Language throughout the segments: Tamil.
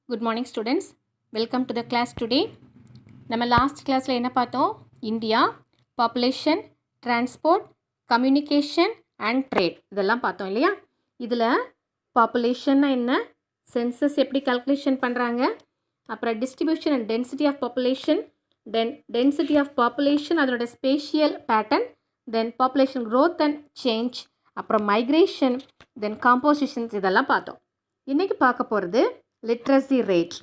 Good morning students. Welcome to the class today. நம்ம லாஸ்ட் கிளாஸில் என்ன பார்த்தோம்? India, population, transport, communication and trade இதெல்லாம் பார்த்தோம் இல்லையா? இதில் பாப்புலேஷன்னா என்ன, சென்சஸ் எப்படி கால்குலேஷன் பண்ணுறாங்க, அப்புறம் distribution and density of population, then density of population அதோட spatial pattern, then population growth and change, அப்புறம் மைக்ரேஷன், தென் காம்போசிஷன்ஸ் இதெல்லாம் பார்த்தோம். இன்றைக்கி பார்க்க போகிறது லிட்ரஸி ரேட்.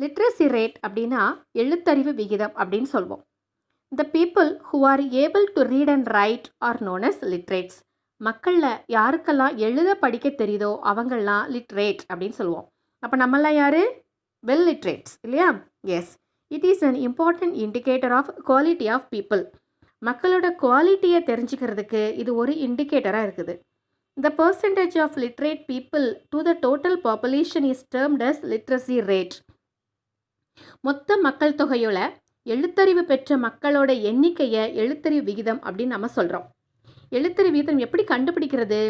லிட்ரஸி ரேட் அப்படின்னா எழுத்தறிவு விகிதம் அப்படின்னு சொல்வோம். The people who are able to read and write are known as literates. மக்களில் யாருக்கெல்லாம் எழுத படிக்க தெரியுதோ அவங்கெல்லாம் லிட்ரேட் அப்படின்னு சொல்லுவோம். அப்போ நம்மளாம் யார்? வெல் லிட்ரேட்ஸ் இல்லையா? Yes, it is an important indicator of quality of people. மக்களோட குவாலிட்டியை தெரிஞ்சுக்கிறதுக்கு இது ஒரு இண்டிகேட்டராக இருக்குது. The percentage of literate people to the total population is termed as literacy rate. மொத்த மக்கள் தொகையோட எழுத்தறிவு பெற்ற மக்களோட எண்ணிக்கையை எழுத்தறிவு விகிதம் அப்படின்னு நம்ம சொல்கிறோம். எழுத்தறிவு விகிதம் எப்படி கண்டுபிடிக்கிறது?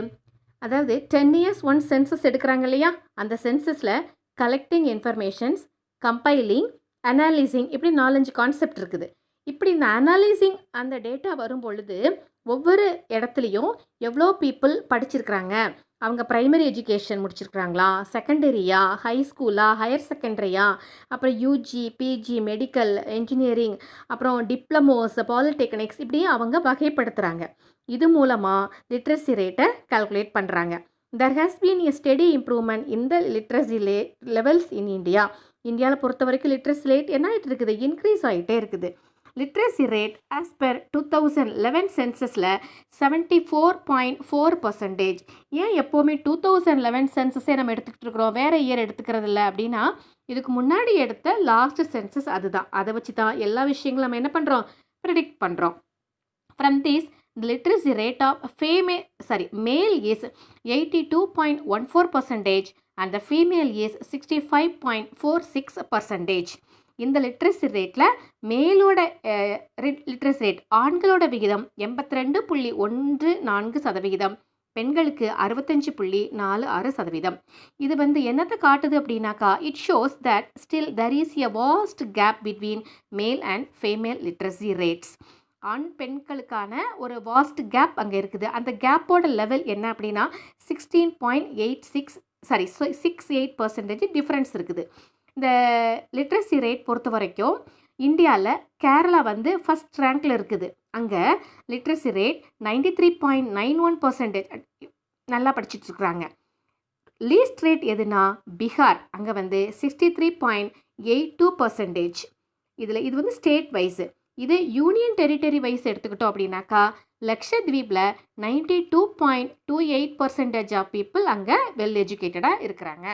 அதாவது 10 years ஒன் சென்சஸ் எடுக்கிறாங்க இல்லையா? அந்த சென்சஸில் கலெக்டிங் இன்ஃபர்மேஷன்ஸ், கம்பைலிங், அனாலிசிங் இப்படி 4-5 கான்செப்ட் இருக்குது. இப்படி இந்த அனாலிசிங் அந்த டேட்டா வரும் பொழுது ஒவ்வொரு இடத்துலையும் எவ்வளோ பீப்புள் படிச்சிருக்கிறாங்க, அவங்க ப்ரைமரி எஜுகேஷன் முடிச்சிருக்கிறாங்களா, செகண்டரியா, ஹை ஸ்கூலா, ஹையர் செகண்டரியா, அப்புறம் யூஜி, பிஜி, மெடிக்கல், இன்ஜினியரிங், அப்புறம் டிப்ளமோஸ், பாலிடெக்னிக்ஸ் இப்படி அவங்க வகைப்படுத்துகிறாங்க. இது மூலமாக லிட்ரஸி ரேட்டை கால்குலேட் பண்ணுறாங்க. There has been a steady improvement in the literacy levels in India. இந்தியாவில் பொறுத்த வரைக்கும் லிட்ரஸி ரேட் என்ன ஆகிட்டு இருக்குது? இன்க்ரீஸ் ஆகிட்டே இருக்குது. Literacy rate as per 2011 சென்சஸில் 74.4%. ஏன் எப்போவுமே 2011 சென்சஸே நம்ம எடுத்துக்கிட்டு இருக்கிறோம், வேறு இயர் எடுத்துக்கிறது இல்லை அப்படின்னா, இதுக்கு முன்னாடி எடுத்த லாஸ்ட் சென்சஸ் அதுதான். அதை வச்சு தான் எல்லா விஷயங்களும் நம்ம என்ன பண்ணுறோம், ப்ரெடிக்ட் பண்ணுறோம். From this the literacy rate of male is 82.14% and the female is 65.46%. இந்த லிட்ரஸி ரேட்டில் மேலோட லிட்ரஸி ரேட் ஆண்களோட விகிதம் 82.14%, பெண்களுக்கு 65.46%. இது என்னத்தை காட்டுது அப்படின்னாக்கா, it shows that still there is a vast gap between male and female literacy rates. ஆண் பெண்களுக்கான ஒரு வாஸ்ட் கேப் அங்கே இருக்குது. அந்த கேப்போட லெவல் என்ன அப்படின்னா 68% டிஃப்ரென்ஸ் இருக்குது. இந்த லிட்ரஸி ரேட் பொறுத்த வரைக்கும் இந்தியாவில் கேரளா ஃபஸ்ட் ரேங்க்கில் இருக்குது. அங்கே லிட்ரஸி ரேட் 93.91% நல்லா படிச்சுட்ருக்குறாங்க. லீஸ்ட் ரேட் எதுனா பீகார், அங்கே 63.82%. இதில் இது ஸ்டேட் வைஸு. இது யூனியன் டெரிட்டரி வைஸ் எடுத்துக்கிட்டோம் அப்படின்னாக்கா லக்ஷத்வீப்பில் 92.28% ஆஃப் பீப்புள் அங்கே வெல் எஜுகேட்டடாக இருக்கிறாங்க.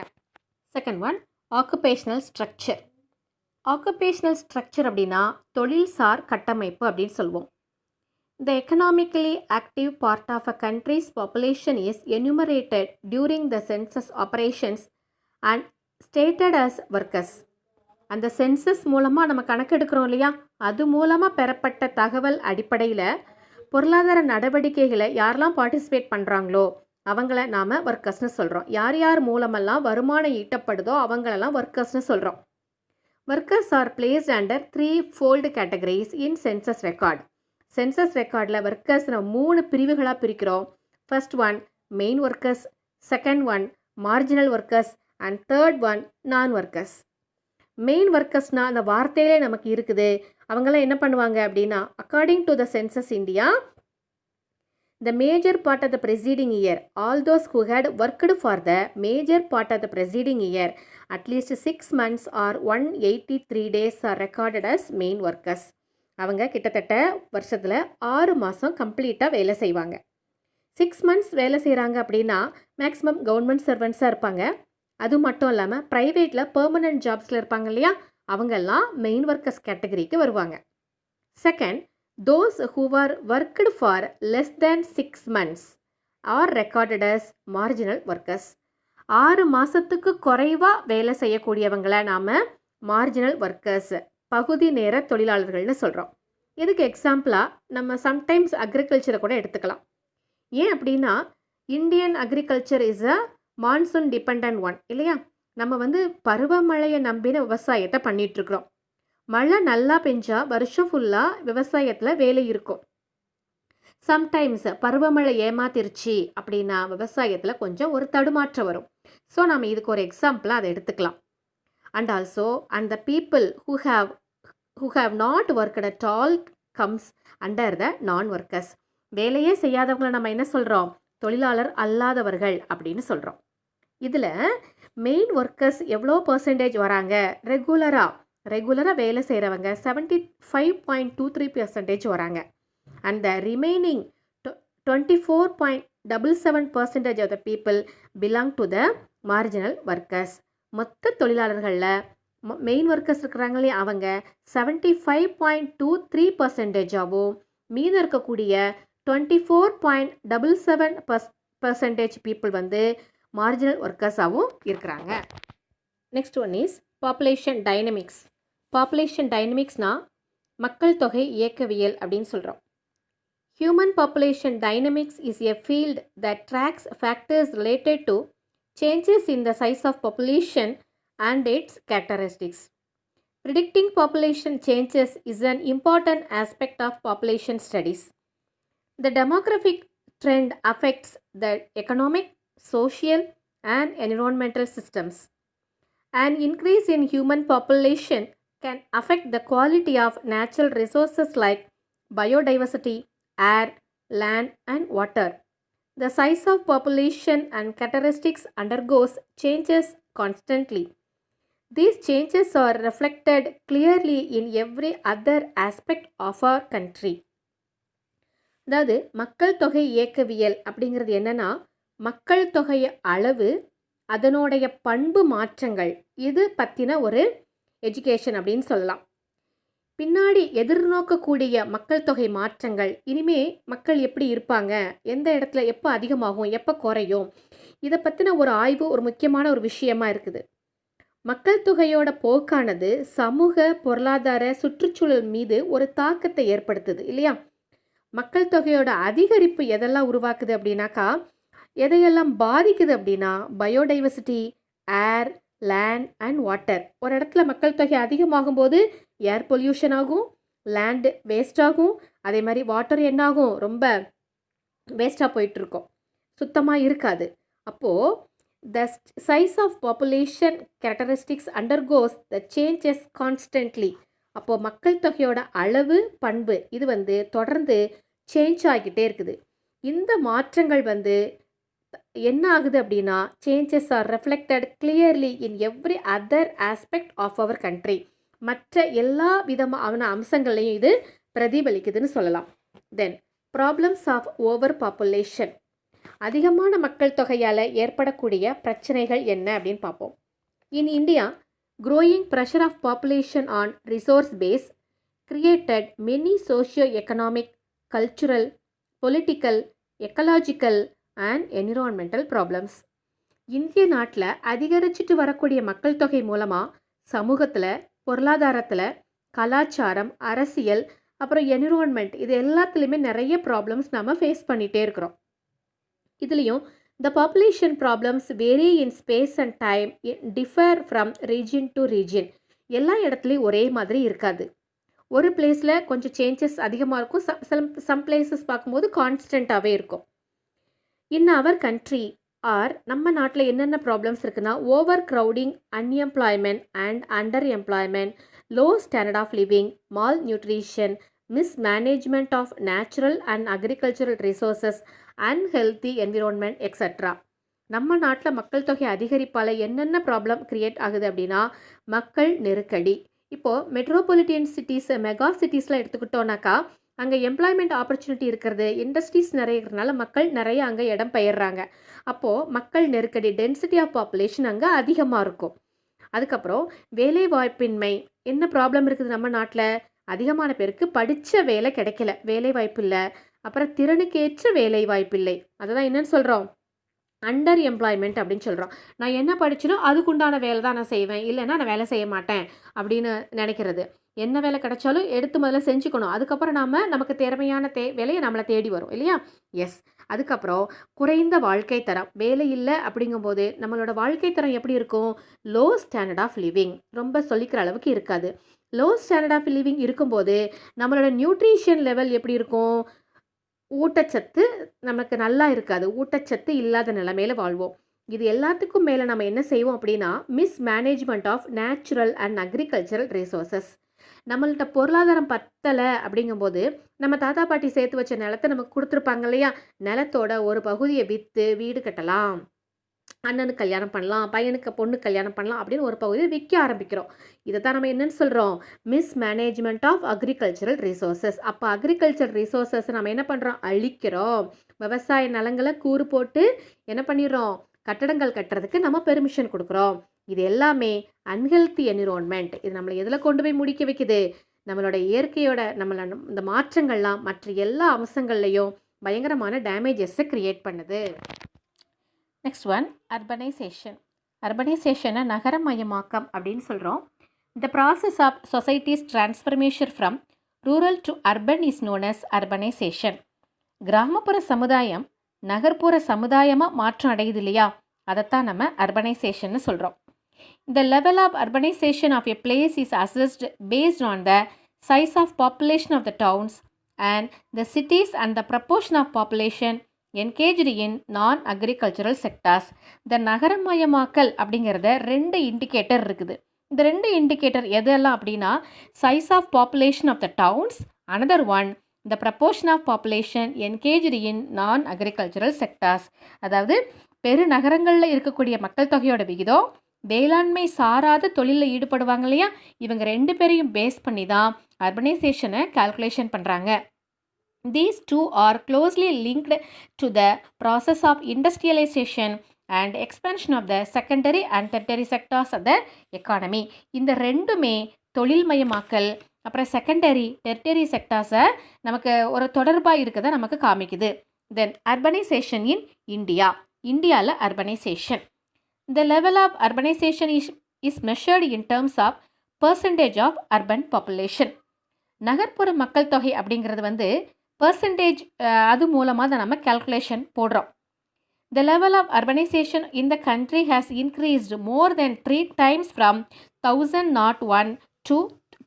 Second one, occupational structure. Occupational structure அப்படின்னா தொழில்சார் கட்டமைப்பு அப்படின்னு சொல்லுவோம். The economically active part of a country's population is enumerated during the census operations and stated as workers. அந்த சென்சஸ் மூலமாக நம்ம கணக்கெடுக்கிறோம் இல்லையா, அது மூலமாக பெறப்பட்ட தகவல் அடிப்படையில் பொருளாதார நடவடிக்கைகளை யாரெல்லாம் பார்ட்டிசிபேட் பண்ணுறாங்களோ அவங்கள நாம் ஒர்க்கர்ஸ்னு சொல்கிறோம். யார் யார் மூலமெல்லாம் வருமானம் ஈட்டப்படுதோ அவங்களெல்லாம் ஒர்க்கர்ஸ்னு சொல்கிறோம். Workers are placed under 3 categories in census record. Census ரெக்கார்டில் ஒர்க்கர்ஸ் நம்ம 3 பிரிவுகளாக பிரிக்கிறோம். First one main workers, second one marginal workers and third one non workers. Main ஒர்க்கர்ஸ்னால் அந்த வார்த்தையிலே நமக்கு இருக்குது. அவங்களாம் என்ன பண்ணுவாங்க அப்படின்னா, according to the census India, the major part of the preceding year, all those who had worked for the major part of the preceding year at least 6 months are 183 days are recorded as main workers. அவங்க கிட்டத்தட்ட வருஷத்தில் 6 மாதம் கம்ப்ளீட்டாக வேலை செய்வாங்க. 6 months வேலை செய்கிறாங்க அப்படின்னா மேக்ஸிமம் கவர்மெண்ட் சர்வெண்ட்ஸாக இருப்பாங்க. அது மட்டும் இல்லாமல் ப்ரைவேட்டில் பெர்மனன்ட் ஜாப்ஸில் இருப்பாங்க இல்லையா, அவங்கெல்லாம் மெயின் ஒர்க்கர்ஸ் கேட்டகரிக்கு வருவாங்க. Second, those who are worked for less than 6 months are recorded as marginal workers. 6 மாதத்துக்கு குறைவாக வேலை செய்யக்கூடியவங்களை நாம் மார்ஜினல் ஒர்க்கர்ஸ், பகுதி நேர தொழிலாளர்கள்னு சொல்கிறோம். இதுக்கு எக்ஸாம்பிளாக நம்ம சம்டைம்ஸ் அக்ரிகல்ச்சரை கூட எடுத்துக்கலாம். ஏன் அப்படின்னா Indian agriculture is a monsoon depend one இல்லையா? நம்ம வந்து பருவமழையை நம்பின விவசாயத்தை பண்ணிகிட்ருக்குறோம். மழை நல்லா பெஞ்சா வருஷம் ஃபுல்லாக விவசாயத்தில் வேலை இருக்கும். சம்டைம்ஸ் பருவமழை ஏமாத்திருச்சு அப்படின்னா விவசாயத்தில் கொஞ்சம் ஒரு தடுமாற்றம் வரும். ஸோ நம்ம இதுக்கு ஒரு எக்ஸாம்பிளாக அதை எடுத்துக்கலாம். And also and the people who have not worked at all comes under the non-workers. வேலையே செய்யாதவங்களை நம்ம என்ன சொல்கிறோம்? தொழிலாளர் அல்லாதவர்கள் அப்படின்னு சொல்கிறோம். இதில் மெயின் ஒர்க்கர்ஸ் எவ்வளோ பர்சன்டேஜ் வராங்க? ரெகுலராக வேலை செய்கிறவங்க 75.23% வராங்க. And the remaining 24.77% of the people belong to the marginal workers. மொத்த தொழிலாளர்களில் மெயின் ஒர்க்கர்ஸ் இருக்கிறாங்களே அவங்க 75.23%ஆகவும் மீதம் இருக்கக்கூடிய 24.77% பீப்புள் வந்து மார்ஜினல் ஒர்க்கர்ஸாகவும் இருக்கிறாங்க. Next one is population dynamics. Population டைனமிக்ஸ்னால் மக்கள் தொகை இயக்கவியல் அப்படின்னு சொல்கிறோம். Human population dynamics is a field that tracks factors related to changes in the size of population and its characteristics. Predicting population changes is an important aspect of population studies. The demographic trend affects the economic, social, and environmental systems. An increase in human population can affect the quality of natural resources like biodiversity, air, land, and water. The size of population and characteristics undergoes changes constantly. These changes are reflected clearly in every other aspect of our country. அதாவது மக்கள் தொகை இயக்கவியல் அப்படிங்கிறது என்னன்னா, மக்கள் தொகை அளவு, அதனுடைய பண்பு மாற்றங்கள், இது பற்றின ஒரு எஜுகேஷன் அப்படின்னு சொல்லலாம். பின்னாடி எதிர்நோக்கக்கூடிய மக்கள் தொகை மாற்றங்கள், இனிமே மக்கள் எப்படி இருப்பாங்க, எந்த இடத்துல எப்போ அதிகமாகும், எப்போ குறையும், இதை பற்றின ஒரு ஆய்வு ஒரு முக்கியமான ஒரு விஷயமா இருக்குது. மக்கள் தொகையோட போக்கானது சமூக, பொருளாதார, சுற்றுச்சூழல் மீது ஒரு தாக்கத்தை ஏற்படுத்துது இல்லையா? மக்கள் தொகையோட அதிகரிப்பு எதெல்லாம் உருவாக்குது அப்படின்னாக்கா, எதையெல்லாம் பாதிக்குது அப்படின்னா biodiversity, air, land and water. ஒரு இடத்துல மக்கள் தொகை அதிகமாகும் போது ஏர் பொல்யூஷன் ஆகும், லேண்டு வேஸ்ட் ஆகும், அதே மாதிரி வாட்டர் என்ன ஆகும், ரொம்ப வேஸ்ட்டாக போயிட்டுருக்கோம், சுத்தமாக இருக்காது. அப்போது the size of population characteristics undergoes the changes constantly. அப்போது மக்கள் தொகையோட அளவு, பண்பு இது வந்து தொடர்ந்து சேஞ்ச் ஆகிக்கிட்டே இருக்குது. இந்த மாற்றங்கள் வந்து என்ன ஆகுது அப்படின்னா, changes are reflected clearly in every other aspect of our country. மற்ற எல்லா விதமான அம்சங்களையும் இது பிரதிபலிக்குதுன்னு சொல்லலாம். Then problems of overpopulation. அதிகமான மக்கள் தொகையால் ஏற்படக்கூடிய பிரச்சனைகள் என்ன அப்படின்னு பார்ப்போம். In India, growing pressure of population on resource base created many socio-economic, cultural, political, ecological and environmental problems. இந்திய நாட்டில் அதிகரிச்சுட்டு வரக்கூடிய மக்கள் தொகை மூலமாக சமூகத்தில், பொருளாதாரத்தில், கலாச்சாரம், அரசியல், அப்புறம் என்விரான்மெண்ட், இது எல்லாத்துலேயுமே நிறைய ப்ராப்ளம்ஸ் நம்ம ஃபேஸ் பண்ணிகிட்டே இருக்கிறோம். இதுலேயும் the population problems vary in space and time, differ from region to region. எல்லா இடத்துலையும் ஒரே மாதிரி இருக்காது. ஒரு பிளேஸில் கொஞ்சம் சேஞ்சஸ் அதிகமாக இருக்கும், சம் பிளேசஸ் பார்க்கும்போது கான்ஸ்டண்ட்டாகவே இருக்கும். இன் அவர் கண்ட்ரி ஆர், நம்ம நாட்டில் என்னென்ன ப்ராப்ளம்ஸ் இருக்குன்னா, overcrowding, unemployment and underemployment, low standard of living, malnutrition, mismanagement of natural and agricultural resources, unhealthy environment etcetera. நம்ம நாட்டில் மக்கள் தொகை அதிகரிப்பால் என்னென்ன ப்ராப்ளம் க்ரியேட் ஆகுது அப்படின்னா, மக்கள் நெருக்கடி. இப்போது மெட்ரோபாலிட்டியன் சிட்டிஸ், மெகா சிட்டிஸில் எடுத்துக்கிட்டோன்னாக்கா, அங்கே எம்ப்ளாய்மெண்ட் ஆப்பர்ச்சுனிட்டி இருக்கிறது, இண்டஸ்ட்ரீஸ் நிறைய இருக்கிறதுனால மக்கள் நிறைய அங்கே இடம் பெயர்றாங்க. அப்போது மக்கள் நெருக்கடி, டென்சிட்டி ஆஃப் பாப்புலேஷன் அங்கே அதிகமாக இருக்கும். அதுக்கப்புறம் வேலை வாய்ப்பின்மை. என்ன ப்ராப்ளம் இருக்குது நம்ம நாட்டில்? அதிகமான பேருக்கு படித்த வேலை கிடைக்கல, வேலை வாய்ப்பு இல்லை. அப்புறம் திறனுக்கேற்ற வேலை வாய்ப்பில்லை, அதுதான் என்னன்னு சொல்கிறோம், அண்டர் எம்ப்ளாய்மெண்ட் அப்படின்னு சொல்கிறோம். நான் என்ன படிச்சினோ அதுக்குண்டான வேலை தான் நான் செய்வேன், இல்லைன்னா நான் வேலை செய்ய மாட்டேன் அப்படின்னு நினைக்கிறது. என்ன வேலை கிடைச்சாலும் எடுத்து முதல்ல செஞ்சுக்கணும், அதுக்கப்புறம் நமக்கு திறமையான வேலையை நம்மளை தேடி வரும் இல்லையா? எஸ், அதுக்கப்புறம் குறைந்த வாழ்க்கை தரம், வேலை இல்லை அப்படிங்கும்போது நம்மளோட வாழ்க்கை தரம் எப்படி இருக்கும்? லோ ஸ்டாண்டர்ட் ஆஃப் லிவிங், ரொம்ப சொல்லிக்கிற அளவுக்கு இருக்காது. லோ ஸ்டாண்டர்ட் ஆஃப் லிவிங் இருக்கும்போது நம்மளோட நியூட்ரிஷன் லெவல் எப்படி இருக்கும்? ஊட்டச்சத்து நமக்கு நல்லா இருக்காது, ஊட்டச்சத்து இல்லாத நிலைமையில வாழ்வோம். இது எல்லாத்துக்கும் மேலே நம்ம என்ன செய்வோம் அப்படின்னா, mismanagement of natural and agricultural resources. நம்மள்ட்ட பொருளாதாரம் பத்தலை அப்படிங்கும்போது நம்ம தாத்தா பாட்டி சேர்த்து வச்ச நிலத்தை நமக்கு கொடுத்துருப்பாங்க இல்லையா, நிலத்தோட ஒரு பகுதியை விற்று வீடு கட்டலாம், அண்ணனுக்கு கல்யாணம் பண்ணலாம், பையனுக்கு பொண்ணு கல்யாணம் பண்ணலாம் அப்படின்னு ஒரு பகுதியை விற்க ஆரம்பிக்கிறோம். இதை தான் நம்ம என்னன்னு சொல்கிறோம்? Mismanagement of agricultural resources. அப்போ அக்ரிகல்ச்சர் ரிசோர்சஸ் நம்ம என்ன பண்ணுறோம்? அழிக்கிறோம். விவசாய நிலங்களை கூறு போட்டு என்ன பண்ணிடுறோம்? கட்டடங்கள் கட்டுறதுக்கு நம்ம பெர்மிஷன் கொடுக்குறோம். இது எல்லாமே அன்ஹெல்த்தி என்விரான்மெண்ட். இது நம்மளை எதில் கொண்டு போய் முடிக்க வைக்குது? நம்மளோட இயற்கையோட இந்த மாற்றங்கள்லாம் மற்ற எல்லா அம்சங்கள்லையும் பயங்கரமான டேமேஜஸை கிரியேட் பண்ணுது. Next one, urbanisation. அர்பனைசேஷனை நகரமயமாக்கம் அப்படின்னு சொல்கிறோம். The process of society's transformation from rural to urban is known as urbanization. கிராமப்புற சமுதாயம் நகர்ப்புற சமுதாயமாக மாற்றம் அடையுது இல்லையா, அதைத்தான் நம்ம அர்பனைசேஷன்னு சொல்கிறோம். The level of urbanization of a place is assessed based on the size of population of the towns and the cities and the proportion of population engaged in non-agricultural sectors. இந்த நகரமயமாக்கல் அப்படிங்கிறத 2 இண்டிகேட்டர் இருக்குது. இந்த 2 இண்டிகேட்டர் எதெல்லாம் அப்படின்னா, size of population of the towns, another one the proportion of population engaged in non-agricultural sectors. அதாவது பெருநகரங்களில் இருக்கக்கூடிய மக்கள் தொகையோட விகிதம், வேளாண்மை சாராத தொழிலில் ஈடுபடுவாங்க இல்லையா, இவங்க 2 பேரையும் பேஸ் பண்ணி தான் அர்பனைசேஷனை கால்குலேஷன் பண்ணுறாங்க. These two are closely linked to the process of industrialization and expansion of the secondary and tertiary sectors of the economy. இந்த ரெண்டுமே தொழில்மயமாக்கல் அப்புறம் செகண்டரி டெர்டரி செக்டார்ஸை நமக்கு ஒரு தொடர்பாக இருக்கதை நமக்கு காமிக்குது. தென் அர்பனைசேஷன் இன் இந்தியா. இந்தியாவில் urbanisation, the level of urbanization is measured in terms of percentage of urban population. நகர்ப்புற மக்கள் தொகை அப்படிங்கிறது பர்சன்டேஜ், அது மூலமாக தான் நம்ம கால்குலேஷன் போடுறோம். The level of urbanization in the country has increased more than 3 times from 1901 to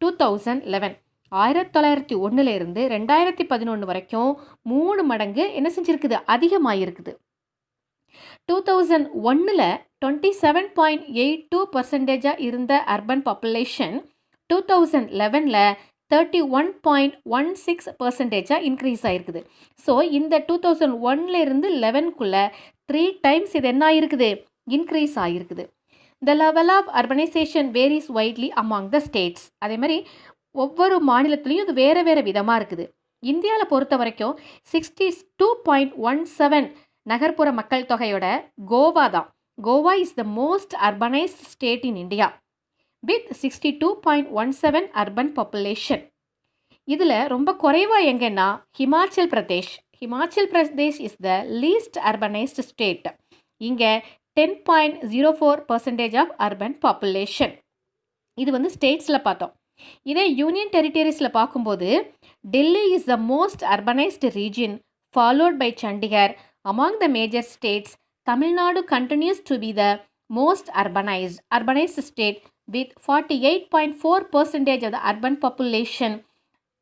2011. 1901 2011 வரைக்கும் 3 மடங்கு என்ன செஞ்சுருக்குது? அதிகமாகிருக்குது. 2001 27.82% இருந்த அர்பன் பாப்புலேஷன் 2011 31.16% இன்க்ரீஸ் ஆகிருக்குது. ஸோ இந்த 2001 11 3 டைம்ஸ் இது என்ன ஆகிருக்குது? இன்க்ரீஸ் ஆகிருக்குது. The level of urbanization varies widely among the states. அதே மாதிரி ஒவ்வொரு மாநிலத்துலேயும் இது வேறு வேறு விதமாக இருக்குது. இந்தியாவில் பொறுத்த வரைக்கும் 62.17 நகர்ப்புற மக்கள் தொகையோட கோவா தான். Goa is the most urbanised state in India with 62.17 urban population. இதில் ரொம்ப குறைவாக எங்கன்னா Himachal Pradesh. Himachal Pradesh is the least urbanised state. இங்கே 10.04% ஆஃப் அர்பன் பாப்புலேஷன். இது ஸ்டேட்ஸில் பார்த்தோம். இதே யூனியன் டெரிட்டரிஸில் பார்க்கும்போது Delhi is the most urbanised region followed by Chandigarh. Among the major states Tamil Nadu continues to be the most urbanised state with 48.4% of the urban population.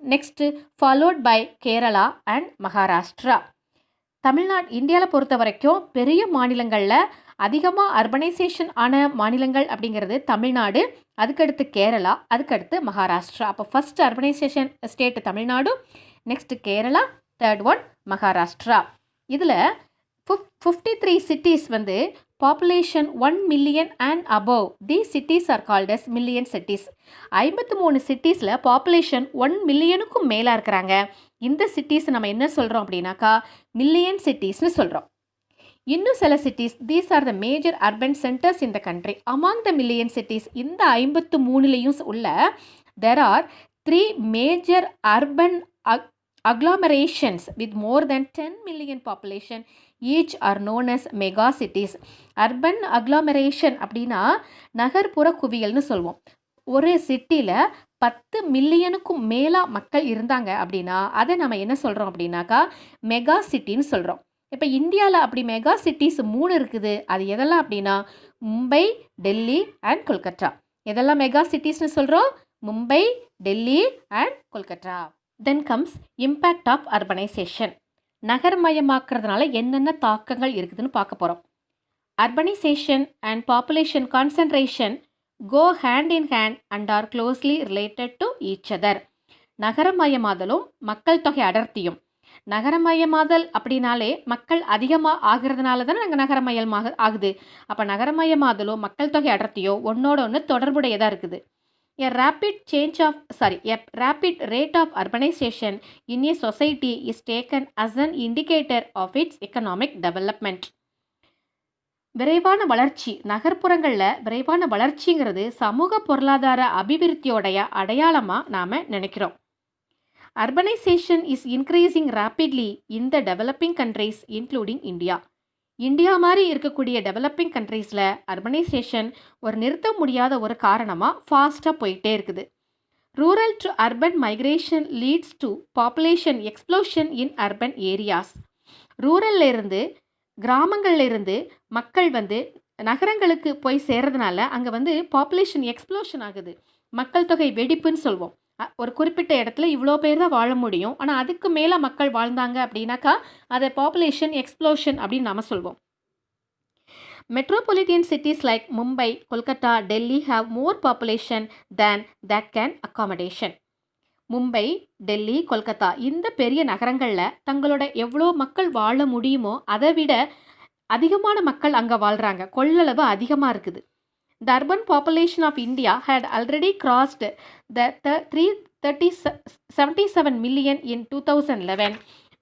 Next followed by Kerala and Maharashtra. Tamil Nadu இந்தியாவில் பொறுத்த வரைக்கும் பெரிய மாநிலங்களில் அதிகமாக அர்பனைசேஷன் ஆன மாநிலங்கள் அப்படிங்கிறது தமிழ்நாடு, அதுக்கடுத்து கேரளா, அதுக்கடுத்து மகாராஷ்டிரா. அப்போ first urbanisation state Tamil Nadu, next Kerala, third one Maharashtra. இதில் 53 cities population 1 million and above. These cities are called as million cities. 53 cities population 1 millionக்கும் மேலே இருக்கிறாங்க. இந்த சிட்டிஸ் நம்ம என்ன சொல்கிறோம் அப்படின்னாக்கா மில்லியன் சிட்டிஸ்னு சொல்கிறோம். இன்னும் சில cities, these are the major urban centers in the country. Among the million cities, இந்த 53லையும் உள்ள there are 3 major urban agglomerations with more than 10 million population. Each are known as mega cities. Urban agglomeration அப்படின்னா நகர்ப்புற குவியல்னு சொல்லுவோம். ஒரு சிட்டியில் 10 மில்லியனுக்கும் மேலா மக்கள் இருந்தாங்க அப்படின்னா அதை நம்ம என்ன சொல்கிறோம் அப்படின்னாக்கா மெகா சிட்டின்னு சொல்கிறோம். இப்போ இந்தியாவில் அப்படி மெகா சிட்டிஸ் 3 இருக்குது. அது எதெல்லாம் அப்படின்னா மும்பை, டெல்லி அண்ட் கொல்கத்தா. எதெல்லாம் மெகா சிட்டிஸ்னு சொல்கிறோம்? Mumbai, Delhi and Kolkata. Then comes impact of urbanisation. நகரமயமாக்குறதுனால என்னென்ன தாக்கங்கள் இருக்குதுன்னு பார்க்க போகிறோம். Urbanisation and population concentration go hand in hand and are closely related to each other. நகரமயமாதலும் மக்கள் தொகை அடர்த்தியும். நகரமயமாதல் அப்படின்னாலே மக்கள் அதிகமாக ஆகிறதுனால தானே நாங்கள் நகரமயமாக ஆகுது. அப்போ நகரமயமாதலும் மக்கள் தொகை அடர்த்தியோ ஒன்றோட ஒன்று தொடர்புடையதாக இருக்குது. A rapid rate of urbanization in a society is taken as an indicator of its economic development. விரைவான வளர்ச்சி, நகர்ப்புறங்களில் விரைவான வளர்ச்சிங்கிறது சமூக பொருளாதார அபிவிருத்தியோடைய அடையாளமாக நாம் நினைக்கிறோம். Urbanisation is increasing rapidly in the developing countries including India. India மாதிரி இருக்கக்கூடிய டெவலப்பிங் கண்ட்ரீஸில் அர்பனைசேஷன் ஒரு நிறுத்த முடியாத ஒரு காரணமாக ஃபாஸ்ட்டாக போயிட்டே இருக்குது. Rural to urban migration leads to population explosion in urban areas. ரூரல்ல இருந்து கிராமங்கள்ல இருந்து மக்கள் நகரங்களுக்கு போய் சேர்றதுனால அங்கே பாப்புலேஷன் எக்ஸ்ப்ளோஷன் ஆகுது. மக்கள் தொகை வெடிப்புன்னு சொல்வோம். ஒரு குறிப்பிட்ட இடத்துல இவ்வளோ பேர் தான் வாழ முடியும், ஆனால் அதுக்கு மேலே மக்கள் வாழ்ந்தாங்க அப்படின்னாக்கா அதை பாப்புலேஷன் எக்ஸ்ப்ளோஷன் அப்படின்னு நாம் சொல்வோம். Metropolitan cities like Mumbai, Kolkata, Delhi have more population than that can accommodation. Mumbai, Delhi, Kolkata இந்த பெரிய நகரங்களில் தங்களோட எவ்வளோ மக்கள் வாழ முடியுமோ அதை விட அதிகமான மக்கள் அங்கே வாழ்கிறாங்க. கொள்ளளவு அதிகமாக இருக்குது. The urban population of India had already crossed the 377 million in 2011,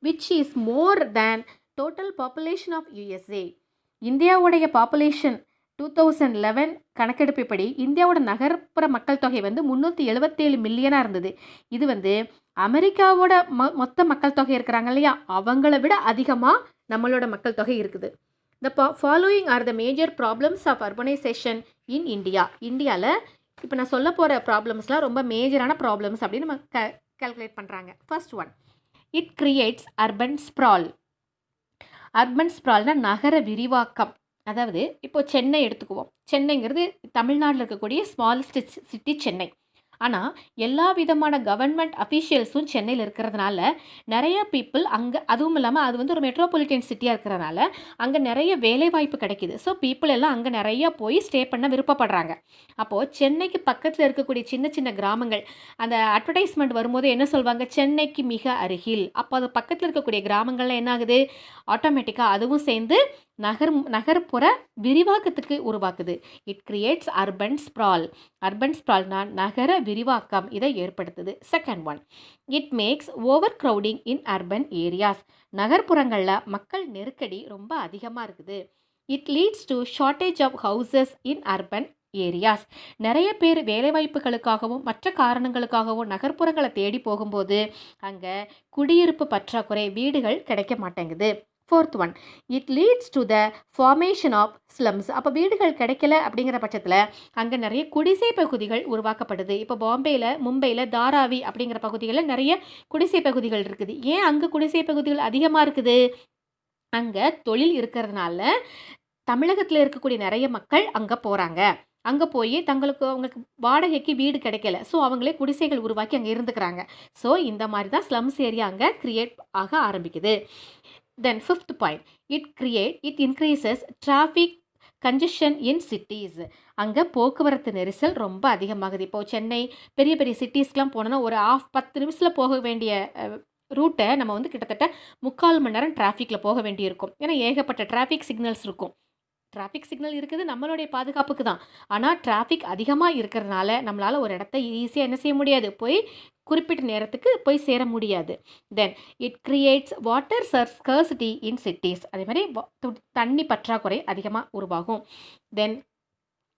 which is more than total population of USA. இந்தியாவுடைய பாப்புலேஷன் 2011 கணக்கெடுப்புப்படி இந்தியாவோட நகர்ப்புற மக்கள் தொகை 377 மில்லியனாக இருந்தது. இது அமெரிக்காவோட மொத்த மக்கள் தொகை இருக்கிறாங்க இல்லையா, அவங்கள விட அதிகமாக நம்மளோட மக்கள் தொகை இருக்குது. The following are the major problems of urbanization in India. இந்தியாவில் இப்போ நான் சொல்ல போகிற ப்ராப்ளம்ஸ்லாம் ரொம்ப மேஜரான ப்ராப்ளம்ஸ் அப்படின்னு நம்ம கால்குலேட் பண்ணுறாங்க. First one, it creates urban sprawl. Urban ஸ்ப்ரால்னால் நகர விரிவாக்கம். அதாவது இப்போது சென்னை எடுத்துக்குவோம். சென்னைங்கிறது தமிழ்நாட்டில் இருக்கக்கூடிய ஸ்மாலஸ்ட் சிட்டி சென்னை. ஆனால் எல்லா விதமான கவர்மெண்ட் அஃபீஷியல்ஸும் சென்னையில் இருக்கிறதுனால நிறைய பீப்புள் அங்கே, அதுவும் இல்லாமல் அது ஒரு மெட்ரோபாலிட்டன் சிட்டியாக இருக்கிறதுனால அங்கே நிறைய வேலை வாய்ப்பு கிடைக்கிது. ஸோ பீப்புள் எல்லாம் அங்கே நிறையா போய் ஸ்டே பண்ண விருப்பப்படுறாங்க. அப்போது சென்னைக்கு பக்கத்தில் இருக்கக்கூடிய சின்ன சின்ன கிராமங்கள் அந்த அட்வர்டைஸ்மெண்ட் வரும்போது என்ன சொல்லுவாங்க, சென்னைக்கு மிக அருகில். அப்போ அது பக்கத்தில் இருக்கக்கூடிய கிராமங்களில் என்ன ஆகுது, ஆட்டோமேட்டிக்காக அதுவும் சேர்ந்து நகர்ப்புற விரிவாக்கத்துக்கு உருவாக்குது. It creates urban sprawl. Urban ஸ்ப்ரால்னா நகர விரிவாக்கம் இதை ஏற்படுத்துது. Second one, it makes overcrowding in urban areas. நகர்ப்புறங்களில் மக்கள் நெருக்கடி ரொம்ப அதிகமாக இருக்குது. It leads to shortage of houses in urban areas. நிறைய பேர் வேலைவாய்ப்புகளுக்காகவும் மற்ற காரணங்களுக்காகவும் நகர்ப்புறங்களை தேடி போகும்போது அங்கே குடியிருப்பு பற்றாக்குறை, வீடுகள் கிடைக்க மாட்டேங்குது. Fourth one, it leads to the formation of slums. அப்போ வீடுகள் கிடைக்கல அப்படிங்கிற பட்சத்தில் அங்கே நிறைய குடிசை பகுதிகள் உருவாக்கப்படுது. இப்போ பாம்பேயில், மும்பையில், தாராவி அப்படிங்கிற பகுதிகளில் நிறைய குடிசை பகுதிகள் இருக்குது. ஏன் அங்கே குடிசை பகுதிகள் அதிகமாக இருக்குது? அங்கே தொழில் இருக்கிறதுனால தமிழகத்தில் இருக்கக்கூடிய நிறைய மக்கள் அங்கே போகிறாங்க. அங்கே போய் அவங்களுக்கு வாடகைக்கு வீடு கிடைக்கல. ஸோ அவங்களே குடிசைகள் உருவாக்கி அங்கே இருந்துக்கிறாங்க. ஸோ இந்த மாதிரி தான் ஸ்லம்ஸ் ஏரியா அங்கே க்ரியேட் ஆக ஆரம்பிக்குது. Then fifth point, it increases traffic congestion in cities. அங்கே போக்குவரத்து நெரிசல் ரொம்ப அதிகமாகுது. இப்போது சென்னை பெரிய பெரிய சிட்டிஸ்க்கெலாம் போனோன்னா ஒரு 10 நிமிஷத்தில் போக வேண்டிய ரூட்டை நம்ம கிட்டத்தட்ட 3/4 மணி நேரம் டிராஃபிக்கில் போக வேண்டியிருக்கும். ஏன்னா ஏகப்பட்ட டிராஃபிக் சிக்னல்ஸ் இருக்கும். டிராஃபிக் சிக்னல் இருக்குது நம்மளுடைய பாதுகாப்புக்கு தான். ஆனால் டிராஃபிக் அதிகமாக இருக்கிறதுனால நம்மளால் ஒரு இடத்த ஈஸியாக என்ன செய்ய முடியாது, போய் குறிப்பிட்ட நேரத்துக்கு போய் சேர முடியாது. Then it creates water scarcity in cities. அதே மாதிரி தண்ணி பற்றாக்குறை அதிகமாக உருவாகும். Then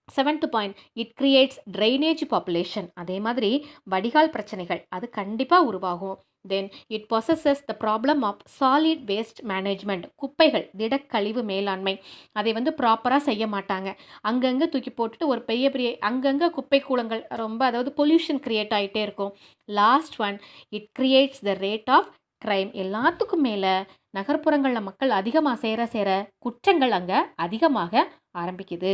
seventh point, it creates drainage population. அதே மாதிரி வடிகால் பிரச்சனைகள் அது கண்டிப்பாக உருவாகும். Then it possesses the problem of solid waste management. குப்பைகள், திடக்கழிவு மேலாண்மை அதை ப்ராப்பராக செய்ய மாட்டாங்க. அங்கங்கே தூக்கி போட்டுட்டு ஒரு பெரிய அங்கங்கே குப்பை கூலங்கள் ரொம்ப, அதாவது பொல்யூஷன் க்ரியேட் ஆகிட்டே இருக்கும். Last one, it creates the rate of crime எல்லாத்துக்கும் மேலே நகர்ப்புறங்களில் மக்கள் அதிகமாக சேர குற்றங்கள் அங்கே அதிகமாக ஆரம்பிக்குது.